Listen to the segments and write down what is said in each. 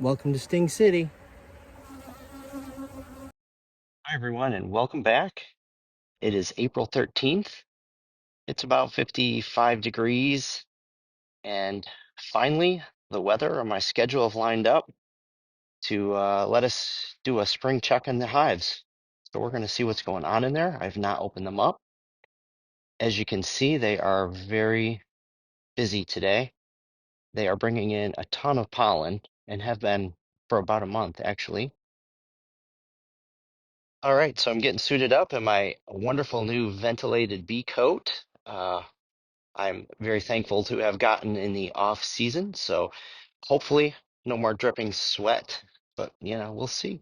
Welcome to Sting City. Hi, everyone, and welcome back. It is April 13th. It's about 55 degrees, and finally, the weather and my schedule have lined up to let us do a spring check in the hives. So we're going to see what's going on in there. I've not opened them up. As you can see, they are very busy today. They are bringing in a ton of pollen and have been for about a month, actually. All right, so I'm getting suited up in my wonderful new ventilated bee coat. I'm very thankful to have gotten in the off season, so hopefully no more dripping sweat, but we'll see.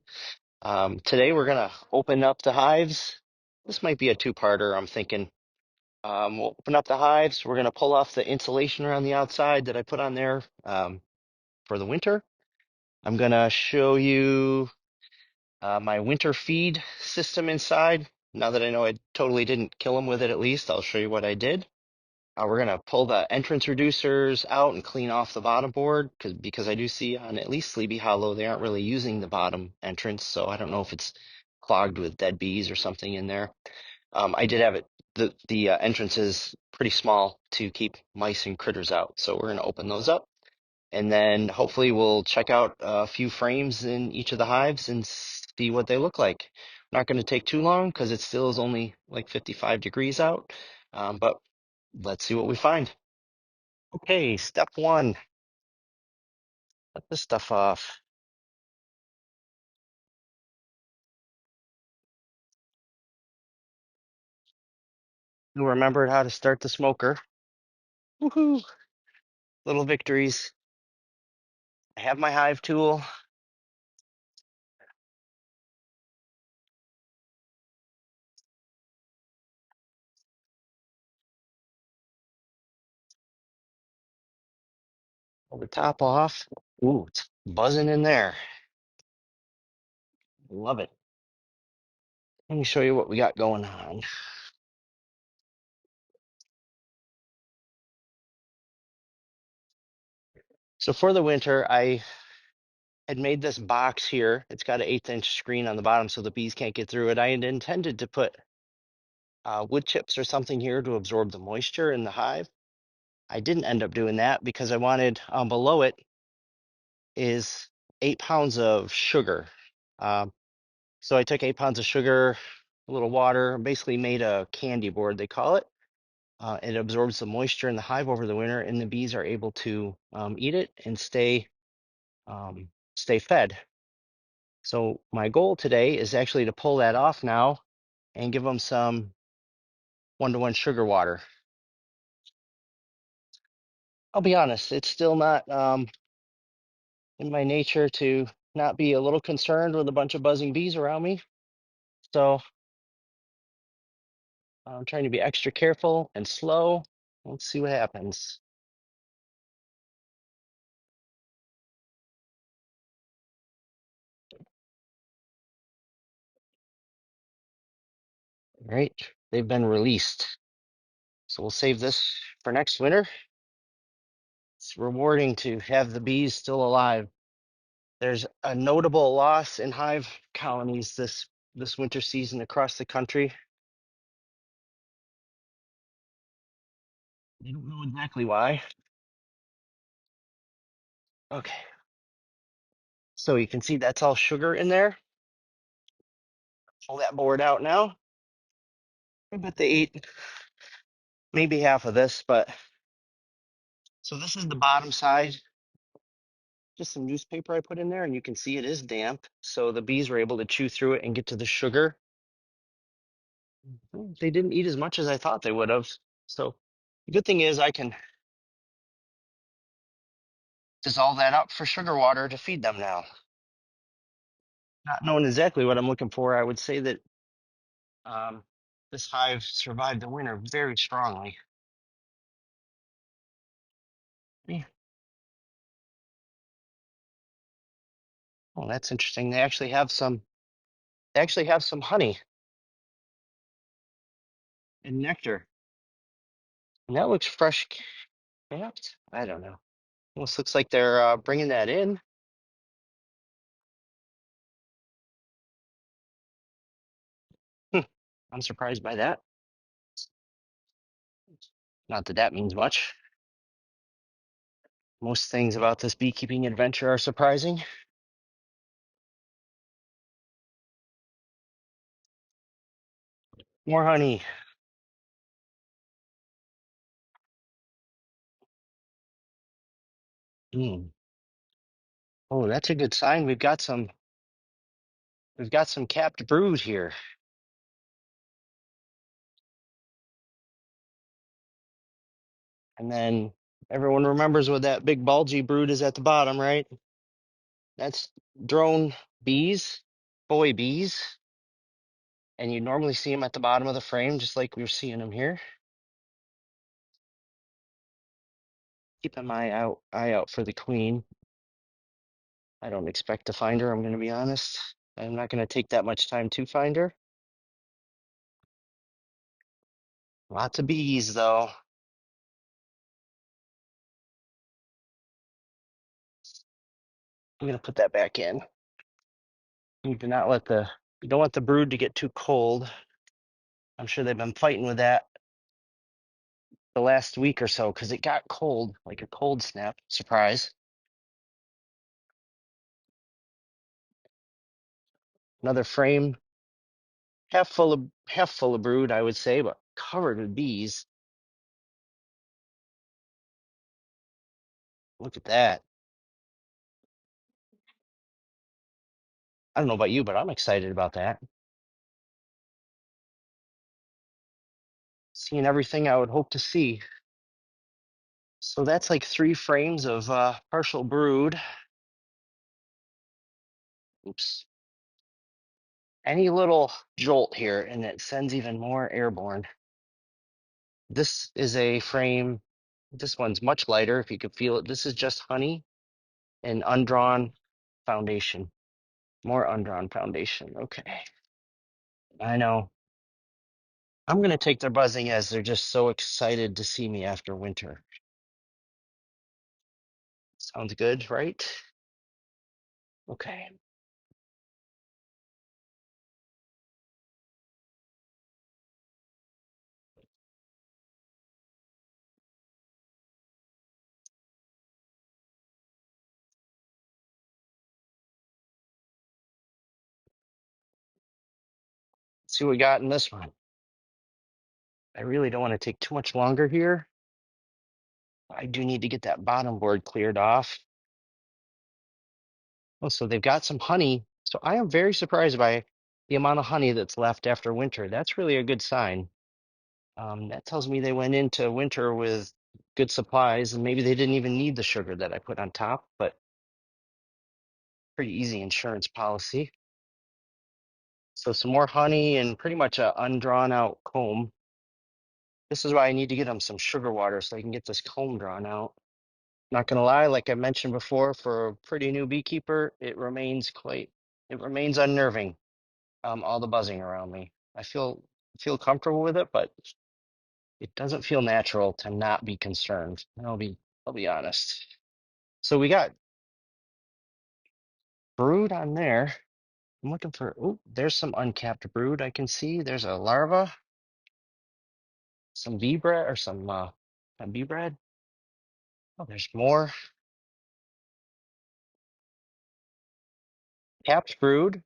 Today we're gonna open up the hives. This might be a two-parter, I'm thinking. We'll open up the hives. We're gonna pull off the insulation around the outside that I put on there for the winter. I'm gonna show you my winter feed system inside. Now that I know I totally didn't kill them with it, at least I'll show you what I did. We're gonna pull the entrance reducers out and clean off the bottom board because I do see on at least Slee-Bee Hollow they aren't really using the bottom entrance, so I don't know if it's clogged with dead bees or something in there. I did have it the entrance is pretty small to keep mice and critters out, so we're gonna open those up and then hopefully we'll check out a few frames in each of the hives and see what they look like. Not going to take too long because it still is only like 55 degrees out, but let's see what we find. Okay, step one, let this stuff off. You remembered how to start the smoker. Woohoo! Little victories. I have my hive tool. Pull the top off. Ooh, it's buzzing in there. Love it. Let me show you what we got going on. So for the winter, I had made this box here. It's got an 1/8 inch screen on the bottom so the bees can't get through it. I had intended to put wood chips or something here to absorb the moisture in the hive. I didn't end up doing that because I wanted below it is 8 pounds of sugar. Um, so I took 8 pounds of sugar, a little water, basically made a candy board, they call it. It absorbs the moisture in the hive over the winter, and the bees are able to eat it and stay fed. So my goal today is actually to pull that off now and give them some one-to-one sugar water. I'll be honest, it's still not in my nature to not be a little concerned with a bunch of buzzing bees around me. So I'm trying to be extra careful and slow. Let's see what happens. All right, they've been released. So we'll save this for next winter. It's rewarding to have the bees still alive. There's a notable loss in hive colonies this winter season across the country. I don't know exactly why. Okay, so you can see that's all sugar in there. Pull that board out now. I bet they ate maybe half of this, but so this is the bottom side. Just some newspaper I put in there, and you can see it is damp. So the bees were able to chew through it and get to the sugar. Well, they didn't eat as much as I thought they would have. So the good thing is I can dissolve that up for sugar water to feed them now. Not knowing exactly what I'm looking for, I would say that um, this hive survived the winter very strongly. Yeah. Well, that's interesting. They actually have some honey and nectar. And that looks fresh capped. I don't know. Almost looks like they're bringing that in. I'm surprised by that. Not that that means much. Most things about this beekeeping adventure are surprising. More honey. Mm. Oh, that's a good sign. We've got some capped brood here. And then everyone remembers what that big bulgy brood is at the bottom, right? That's drone bees, boy bees. And you normally see them at the bottom of the frame, just like we're seeing them here. Keep an eye out for the queen. I don't expect to find her, I'm going to be honest. I'm not going to take that much time to find her. Lots of bees, though. I'm going to put that back in. You do not let the you don't want the brood to get too cold. I'm sure they've been fighting with that the last week or so because it got cold, like a cold snap. Surprise. Another frame, half full of brood, I would say, but covered with bees. Look at that. I don't know about you, but I'm excited about that. Seeing everything I would hope to see. So that's like 3 frames of partial brood. Oops. Any little jolt here, and it sends even more airborne. This is a frame. This one's much lighter, if you could feel it. This is just honey and undrawn foundation. More undrawn foundation. Okay. I know. I'm going to take their buzzing as they're just so excited to see me after winter. Sounds good, right? Okay. Let's see what we got in this one. I really don't want to take too much longer here. I do need to get that bottom board cleared off. Oh, so they've got some honey. So I am very surprised by the amount of honey that's left after winter. That's really a good sign. That tells me they went into winter with good supplies, and maybe they didn't even need the sugar that I put on top, but pretty easy insurance policy. So some more honey and pretty much a undrawn out comb. This is why I need to get them some sugar water so I can get this comb drawn out. Not gonna lie, like I mentioned before, for a pretty new beekeeper, it remains unnerving. All the buzzing around me. I feel comfortable with it, but it doesn't feel natural to not be concerned. I'll be honest. So we got brood on there. I'm looking for, oh, there's some uncapped brood I can see. There's a larva, some bee bread or some bee bread. Oh, there's more capped brood,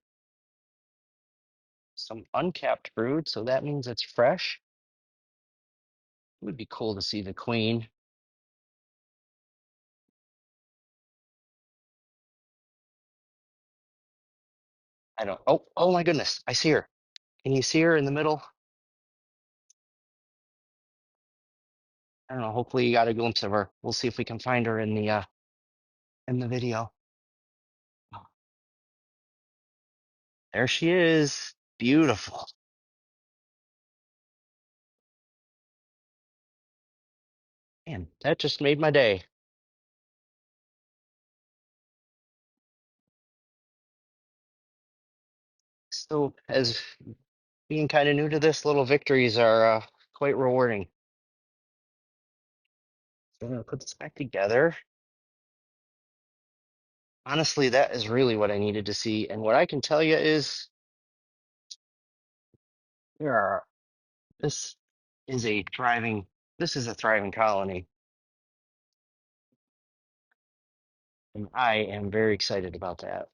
some uncapped brood. So that means it's fresh. It would be cool to see the queen. I don't, oh my goodness, I see her. Can you see her in the middle? I don't know. Hopefully you got a glimpse of her. We'll see if we can find her in the video. Oh, there she is. Beautiful. Man, that just made my day. So, as being kind of new to this, little victories are quite rewarding. So I'm gonna put this back together. Honestly, that is really what I needed to see. And what I can tell you is There are, this is a thriving, this is a thriving colony, and I am very excited about that.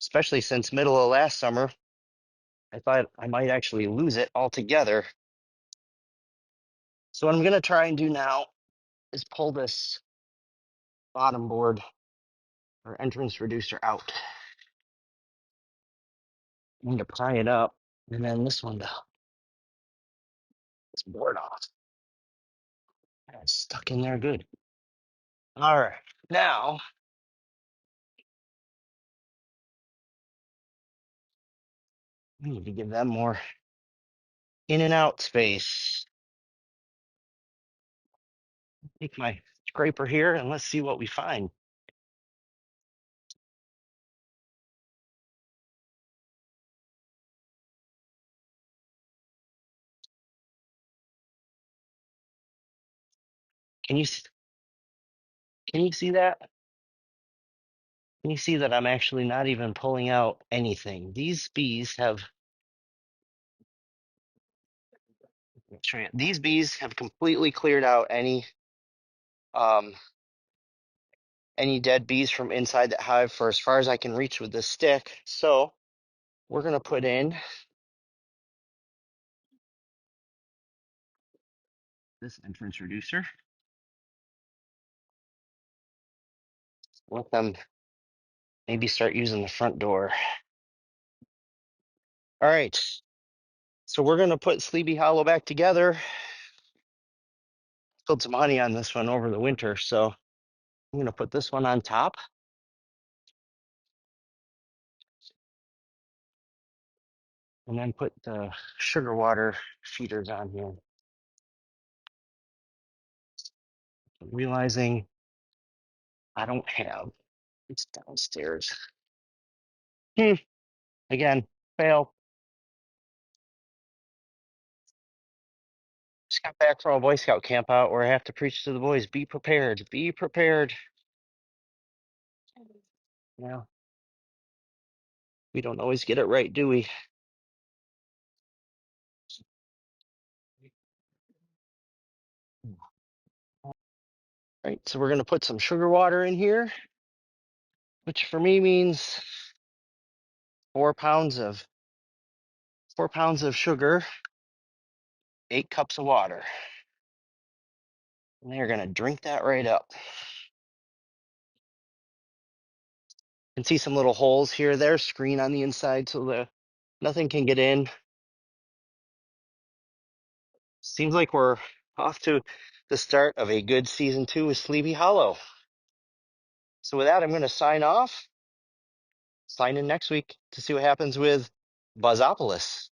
Especially since middle of last summer, I thought I might actually lose it altogether. So what I'm gonna try and do now is pull this bottom board or entrance reducer out. I'm gonna pry it up, and then this one, this board off. It's stuck in there good. All right, now we need to give them more in and out space. Take my scraper here and let's see what we find. Can you can you see that? Can you see that I'm actually not even pulling out anything? These bees have, let show you, these bees have completely cleared out um any dead bees from inside the hive for as far as I can reach with this stick. So we're gonna put in this entrance reducer. Let them maybe start using the front door. All right. So we're gonna put Slee-Bee Hollow back together. Spilled some honey on this one over the winter, so I'm gonna put this one on top. And then put the sugar water feeders on here. Realizing I don't have, it's downstairs. Again, fail. Just got back from a Boy Scout camp out where I have to preach to the boys, be prepared, be prepared. Yeah, we don't always get it right, do we? Right, so we're gonna put some sugar water in here, which for me means 4 pounds of 4 pounds of sugar, 8 cups of water. And they're gonna drink that right up. You can see some little holes here, there, screen on the inside so the nothing can get in. Seems like we're off to the start of a good season 2 with Slee-Bee Hollow. So with that, I'm going to sign off. Sign in next week to see what happens with Buzzopolis.